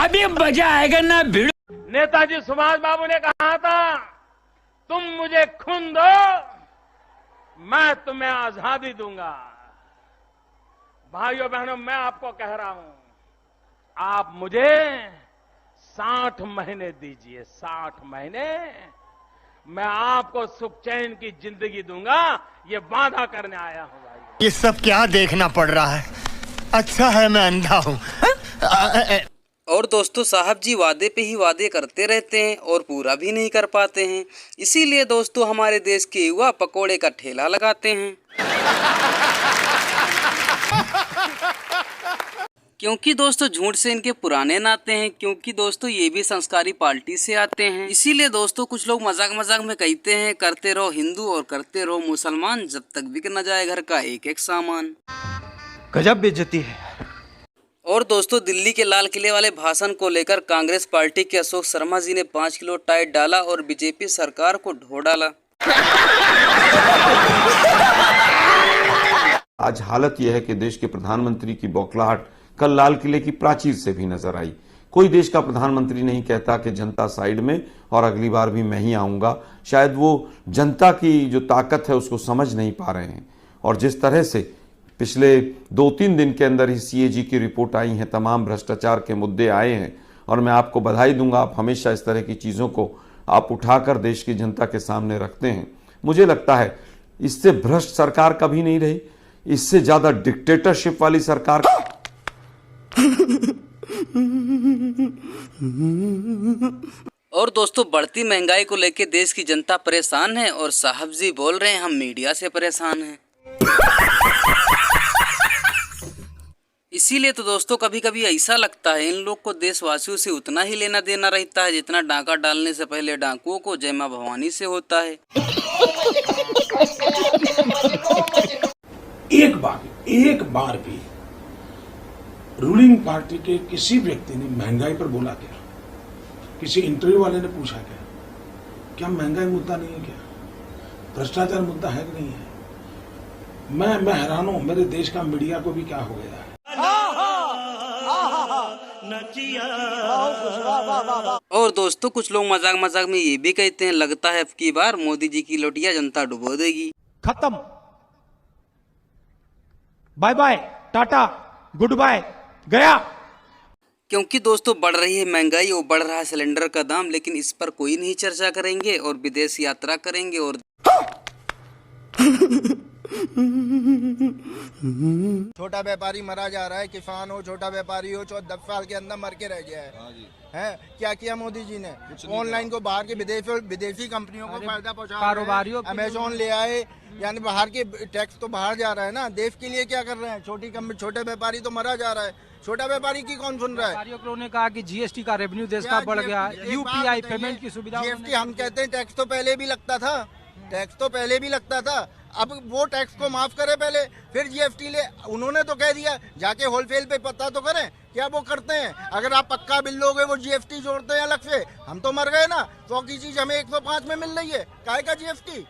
अभी मजा आएगा ना भिड़ो। नेताजी सुभाष बाबू ने कहा था, तुम मुझे खून दो, मैं तुम्हें आजादी दूंगा। भाइयों बहनों, मैं आपको कह रहा हूं, आप मुझे 60 महीने दीजिए, 60 महीने, मैं आपको सुख चैन की जिंदगी दूंगा, ये वादा करने आया हूं भाई। ये सब क्या देखना पड़ रहा है? अच्छा है मैं अंधा हूँ। और दोस्तों, साहब जी वादे पे ही वादे करते रहते हैं और पूरा भी नहीं कर पाते हैं। इसीलिए दोस्तों हमारे देश के युवा पकोड़े का ठेला लगाते हैं। क्योंकि दोस्तों झूठ से इनके पुराने नाते हैं, क्योंकि दोस्तों ये भी संस्कारी पार्टी से आते हैं। इसीलिए दोस्तों कुछ लोग मजाक मजाक में कहते हैं, करते रहो हिंदू और करते रहो मुसलमान, जब तक बिक न जाए घर का एक एक सामान। गजब बेइज्जती है। और दोस्तों दिल्ली के लाल किले वाले भाषण को लेकर कांग्रेस पार्टी के अशोक शर्मा जी ने 5 किलो टाइट डाला और बीजेपी सरकार को ढो डाला। आज हालत यह है कि देश के प्रधानमंत्री की बौखलाहट कल लाल किले की प्राचीर से भी नजर आई। कोई देश का प्रधानमंत्री नहीं कहता कि जनता साइड में और अगली बार भी मैं ही आऊंगा। शायद वो जनता की जो ताकत है उसको समझ नहीं पा रहे हैं। और जिस तरह से पिछले 2-3 दिन के अंदर ही सीएजी की रिपोर्ट आई है, तमाम भ्रष्टाचार के मुद्दे आए हैं, और मैं आपको बधाई दूंगा, आप हमेशा इस तरह की चीज़ों को आप उठाकर देश की जनता के सामने रखते हैं। मुझे लगता है इससे भ्रष्ट सरकार कभी नहीं रही, इससे ज़्यादा डिक्टेटरशिप वाली सरकार। और दोस्तों बढ़ती महंगाई को लेकर देश की जनता परेशान है और साहब जी बोल रहे हैं हम मीडिया से परेशान हैं। इसीलिए तो दोस्तों कभी कभी ऐसा लगता है इन लोग को देशवासियों से उतना ही लेना देना रहता है जितना डाका डालने से पहले डाकुओं को जय मां भवानी से होता है। एक बार भी रूलिंग पार्टी के किसी व्यक्ति ने महंगाई पर बोला क्या? किसी इंटरव्यू वाले ने पूछा क्या महंगाई मुद्दा नहीं है? क्या भ्रष्टाचार मुद्दा है कि नहीं है? मैं हैरान हूं, मेरे देश का मीडिया को भी क्या हो गया है। और दोस्तों कुछ लोग मजाक मजाक में ये भी कहते हैं लगता है अब की बार मोदी जी की लोटिया जनता डुबो देगी। खत्म, bye bye, tata, goodbye, गया। क्योंकि दोस्तों बढ़ रही है महंगाई और बढ़ रहा है सिलेंडर का दाम, लेकिन इस पर कोई नहीं चर्चा करेंगे और विदेश यात्रा करेंगे। और छोटा व्यापारी मरा जा रहा है, किसान हो, छोटा व्यापारी हो, 10 साल के अंदर मर के रह गया है। क्या किया मोदी जी ने? ऑनलाइन को बाहर के विदेशी कंपनियों को फायदा पहुंचा, कारोबारियों, अमेजोन ले आए, यानी बाहर के टैक्स तो बाहर जा रहा है ना। देश के लिए क्या कर रहे हैं? छोटे व्यापारी तो मरा जा रहा है, छोटा व्यापारी की कौन सुन रहा है? व्यापारियों ने कहा कि जीएसटी का रेवेन्यू देश का बढ़ गया, यूपीआई पेमेंट की सुविधा। जीएसटी हम कहते हैं टैक्स तो पहले भी लगता था, टैक्स तो पहले भी लगता था, अब वो टैक्स को माफ करे पहले, फिर जीएसटी ले। उन्होंने तो कह दिया जाके होलसेल पे पता तो करें क्या वो करते हैं। अगर आप पक्का बिल लोगे वो जीएसटी जोड़ते हैं अलग से। हम तो मर गए ना, 100 की चीज हमें 105 में मिल रही है, काहे का जीएसटी?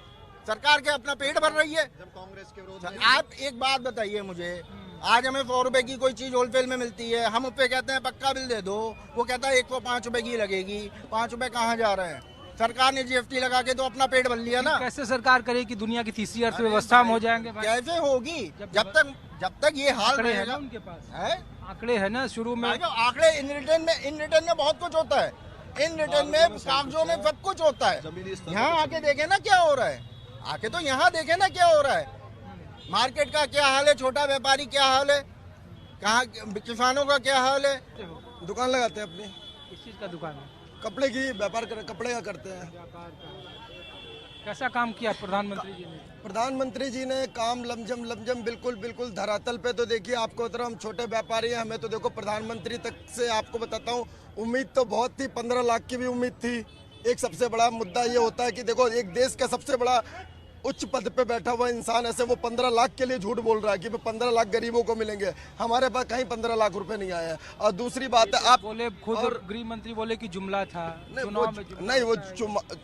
सरकार के अपना पेट भर रही है। जब कांग्रेस के विरोध। आप एक बात बताइए मुझे, आज हमें 100 रुपए की कोई चीज होलसेल में मिलती है, हम उस पे कहते हैं पक्का बिल दे दो, वो कहता है 105 रुपए की लगेगी। 5 रुपए कहाँ जा रहे हैं? सरकार ने जीएसटी लगा के तो अपना पेट भर लिया ना। कैसे सरकार करे कि दुनिया की तीसरी अर्थव्यवस्था में हो जाएंगे? कैसे होगी? जब तक ये हाल रहेगा। उनके पास है आंकड़े है ना, शुरू में आंकड़े इन रिटर्न में बहुत कुछ होता है, इन रिटर्न में कागजों में सब कुछ होता है। यहाँ आके देखे ना क्या हो रहा है, आके तो यहाँ देखे ना क्या हो रहा है। मार्केट का क्या हाल है, छोटा व्यापारी क्या हाल है, कहाँ किसानों का क्या हाल है। दुकान लगाते हैं अपनी। किस चीज का दुकान है? कपड़े की व्यापार कपड़े का करते हैं। कैसा काम किया प्रधानमंत्री जी ने? प्रधानमंत्री जी ने काम लमजम बिल्कुल धरातल पे। तो देखिए आपको बता रहा हूँ, हम छोटे व्यापारी हैं, हमें तो देखो प्रधानमंत्री तक से आपको बताता हूँ उम्मीद तो बहुत थी, 15 लाख की भी उम्मीद थी। एक सबसे बड़ा मुद्दा ये होता है कि देखो एक देश का सबसे बड़ा उच्च पद पे बैठा हुआ इंसान ऐसे वो 15 लाख के लिए झूठ बोल रहा है कि 15 लाख गरीबों को मिलेंगे। हमारे पास कहीं 15 लाख रुपए नहीं आए हैं। और दूसरी बात है, आप बोले खुद गृह मंत्री बोले कि जुमला था,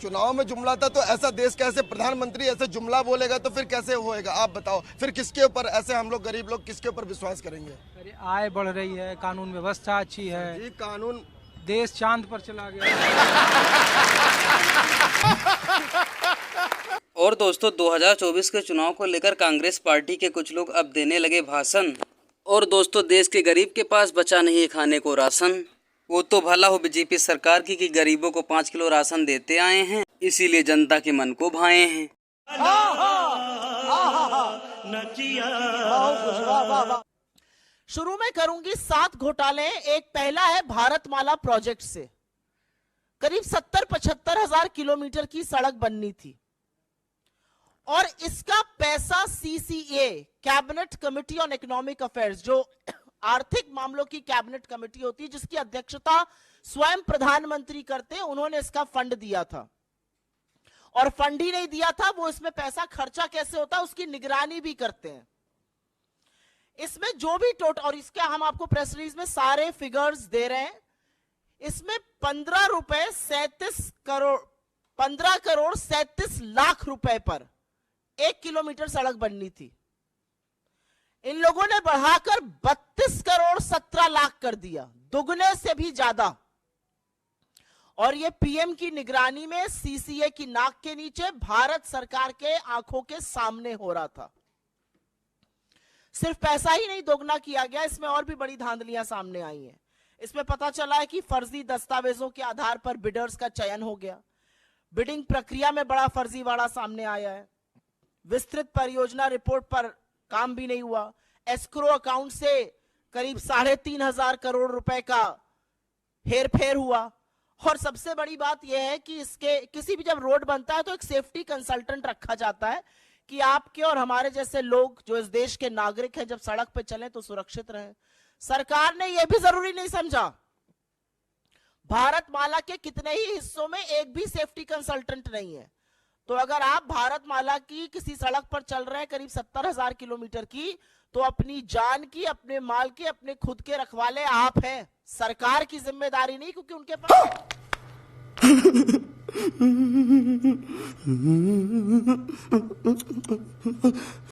चुनाव में जुमला था। तो ऐसा देश कैसे प्रधानमंत्री ऐसे जुमला बोलेगा तो फिर कैसे होएगा? आप बताओ, फिर किसके ऊपर ऐसे हम लोग गरीब लोग किसके ऊपर विश्वास करेंगे? अरे आय बढ़ रही है, कानून व्यवस्था अच्छी है, ये कानून, देश चांद पर चला गया। और दोस्तों 2024 के चुनाव को लेकर कांग्रेस पार्टी के कुछ लोग अब देने लगे भाषण। और दोस्तों देश के गरीब के पास बचा नहीं है खाने को राशन। वो तो भला हो बीजेपी सरकार की कि गरीबों को 5 किलो राशन देते आए हैं, इसीलिए जनता के मन को भाए हैं। शुरू में करूंगी 7 घोटाले। एक पहला है भारतमाला प्रोजेक्ट से। करीब 70-75 हजार किलोमीटर की सड़क बननी थी और इसका पैसा CCA, cabinet committee on economic affairs, जो आर्थिक मामलों की कैबिनेट कमेटी होती है जिसकी अध्यक्षता स्वयं प्रधानमंत्री करते हैं, उन्होंने इसका फंड दिया था। और फंड ही नहीं दिया था, वो इसमें पैसा खर्चा कैसे होता है उसकी निगरानी भी करते हैं। इसमें जो भी टोटल, और इसके हम आपको प्रेस रिलीज में सारे फिगर्स दे रहे हैं, इसमें 15 करोड़ 37 लाख रुपए पर 1 किलोमीटर सड़क बननी थी। इन लोगों ने बढ़ाकर 32 करोड़ 17 लाख कर दिया, दुगने से भी ज्यादा। और ये पीएम की निगरानी में सीसीए की नाक के नीचे भारत सरकार के आंखों के सामने हो रहा था। सिर्फ पैसा ही नहीं दोगुना किया गया, इसमें और भी बड़ी धांधलियां सामने आई हैं। इसमें पता चला है कि फर्जी दस्तावेजों के आधार पर बिडर्स का चयन हो गया। बिडिंग प्रक्रिया में बड़ा फर्जीवाड़ा सामने आया है। विस्तृत परियोजना रिपोर्ट पर काम भी नहीं हुआ। एस्क्रो अकाउंट से करीब 3,500 करोड़ रुपए का हेरफेर हुआ। और सबसे बड़ी बात यह है कि इसके किसी भी जब रोड बनता है तो एक सेफ्टी कंसल्टेंट रखा जाता है कि आपके और हमारे जैसे लोग जो इस देश के नागरिक हैं जब सड़क पे चलें तो सुरक्षित रहें। सरकार ने यह भी जरूरी नहीं समझा। भारतमाला के कितने ही हिस्सों में एक भी सेफ्टी कंसल्टेंट नहीं है। तो अगर आप भारतमाला की किसी सड़क पर चल रहे हैं करीब 70,000 किलोमीटर की, तो अपनी जान की, अपने माल की, अपने खुद के रखवाले आप हैं। सरकार की जिम्मेदारी नहीं, क्योंकि उनके पास